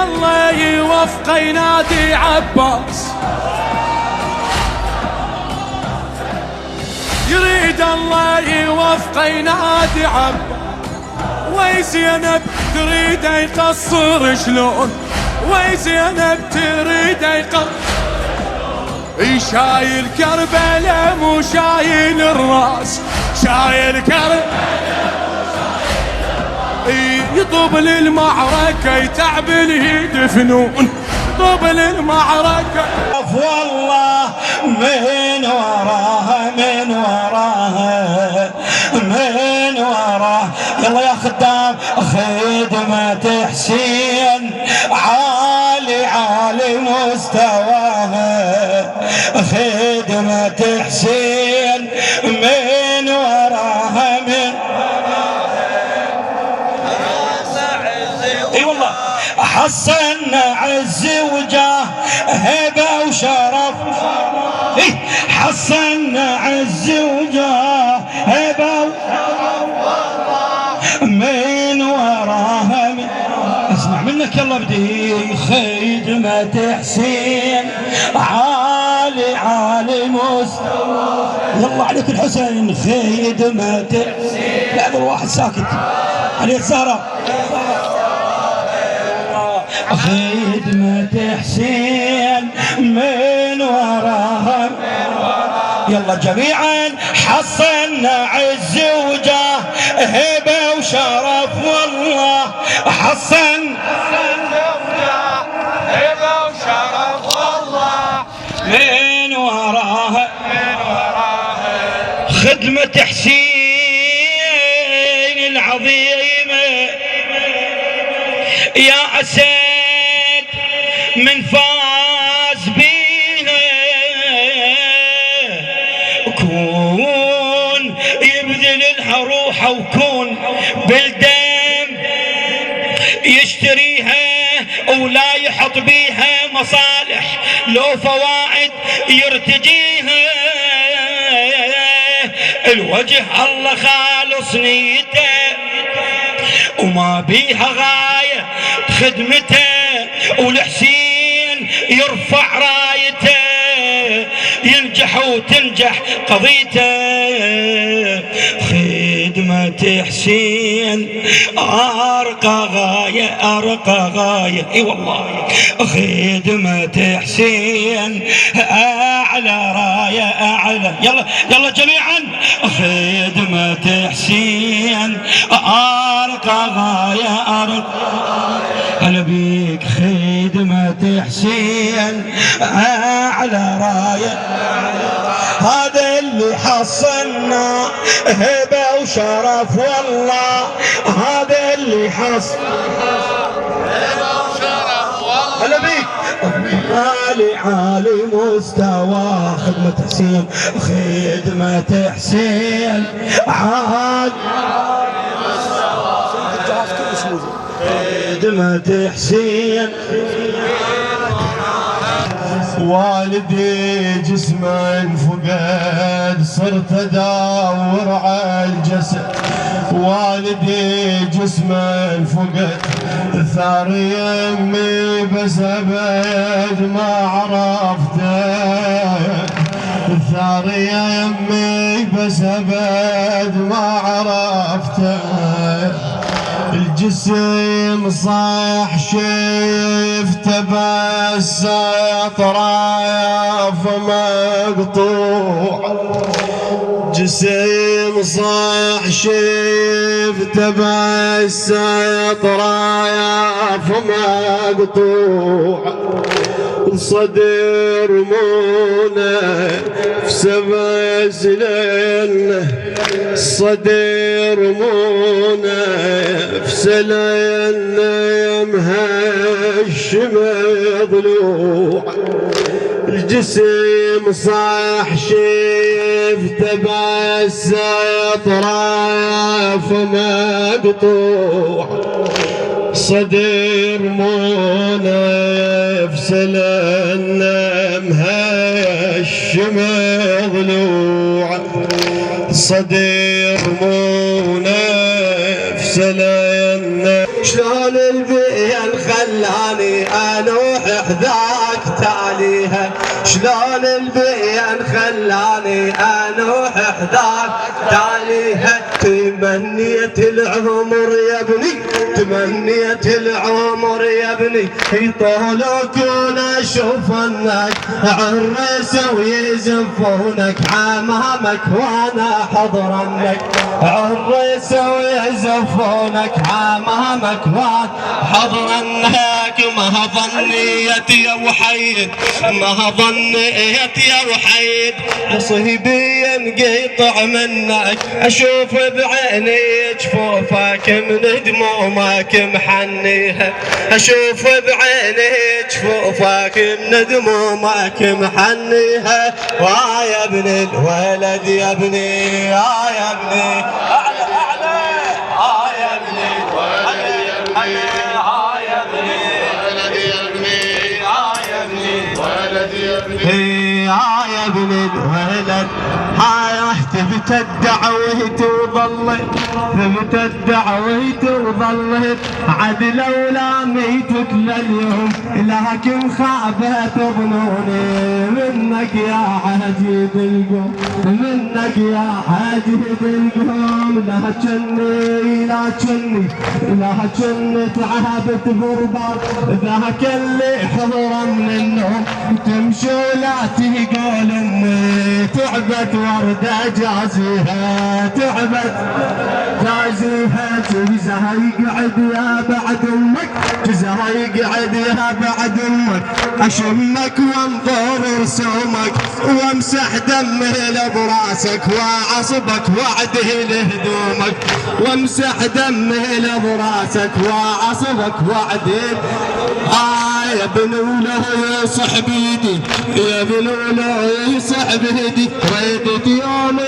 الله يوفقه ينادي عباس، يريد الله يوفقه ينادي عباس. وي زينب تريد يقصر شلون، وي زينب تريد يقصر، شايل كربلاء مو شايل الراس، شايل كربلاء يطوب للمعركة يتعب يدفنون، يطوب للمعركة. والله من وراها من وراها من وراها. يلا يا خدام خدمة حسين عالي عالي مستواها، خدمة حسين من وراها من اي والله. حصلنا عز وجاه هبة وشرف، حصلنا عز وجاه هبة من وراها من. اسمع منك يلا بدي خدمة حسين عالي عالي مستوى. يلا عليك الحسين خدمة حسين. لا هذا الواحد ساكت عليك زهرة. خدمة حسين من وراها. يلا جميعا حصلنا عز وجاه هبة وشرف والله. حصلنا وجاه هبة وشرف والله من وراها من وراها. خدمة حسين العظيمة يا أسد من فاز بيها، كون يبذل الروحه وكون بالدم يشتريها ولا يحط بيها مصالح لو فوائد يرتجيها. الوجه الله خالص نيته وما بيها غاية خدمته، والحسين يرفع رايته ينجح وتنجح قضيته. خدمة حسين أرقى غاية أرقى غاية اي والله. خدمة حسين أعلى راية أعلى. يلا يلا جميعا خدمة حسين أرقى غاية أرقى. هلا بيك خدمة حسين أعلى راية. هذا اللي حصلنا هبة وشرف والله. هذا اللي حصلنا هبة وشرف والله. هلا بيك عالي عالي مستوى. خدمة حسين خدمة حسين عالي مستوى. خدمة حسين. والدي جسمه انفقد صرت ادور على الجسد. والدي جسمه انفقد ثار يمي بس ابد ما عرفته. ثار يمي بس ابد ما عرفته. الجسم صاح شفته بس اطراف مقطوع. جسم صاح شفته بس اطراف مقطوع. صدر مونه في سبع سنين. صدر مونه في سنين مهشم ضلوع. الجسم صاح شفته بس اطراف مقطوع. صدر منافس لنا مهشم ضلوع. صدر منافس لنا. شلون البين خلى خلاني انوح حذاك تاليها شلون البين خلاني انوح حذاك تاليها تمنيت العمر يا ابني تمنيت العمر يا ابني يطولك اشوفنك عرسوا ويزفونك عمامك وانا حضرنك عرسوا ويزفونك عمامك وانا حضرنك ما ظنيت يا وحيد ما ظنيت يا وحيد نصيبي انقطع منك اشوف بعيني جفوفك من دمومك محنيها اشوف بعيني جفوفك من دمومك محنيها ويا ابن الولد يا ابني يا ابني اعلى اعلى يا ابني الولد يا ابني يا ابني ولد يا ابني يا ابن الولد هاي رحت الدعوة وظلت ثبت الدعوة وظلت عد لولا ميتك لليوم لكن خابت ظنوني منك يا عجيب القوم منك يا عجيب القوم لا جني تعبت برباط ذاك اللي حضر من النوم تمشي ولا تقول اني تعبت وردة جازيها تعبت جازيها جزها يقعد يا بعد امك جزها يقعد يا بعد امك اشمك وانظر رسومك وامسح دمه براسك واعصبك واعده لهدومك وامسح دمه براسك واعصبك واعده يا ابن وله يصح بيدي يا ابن وله يصح بيدي ريدت يوم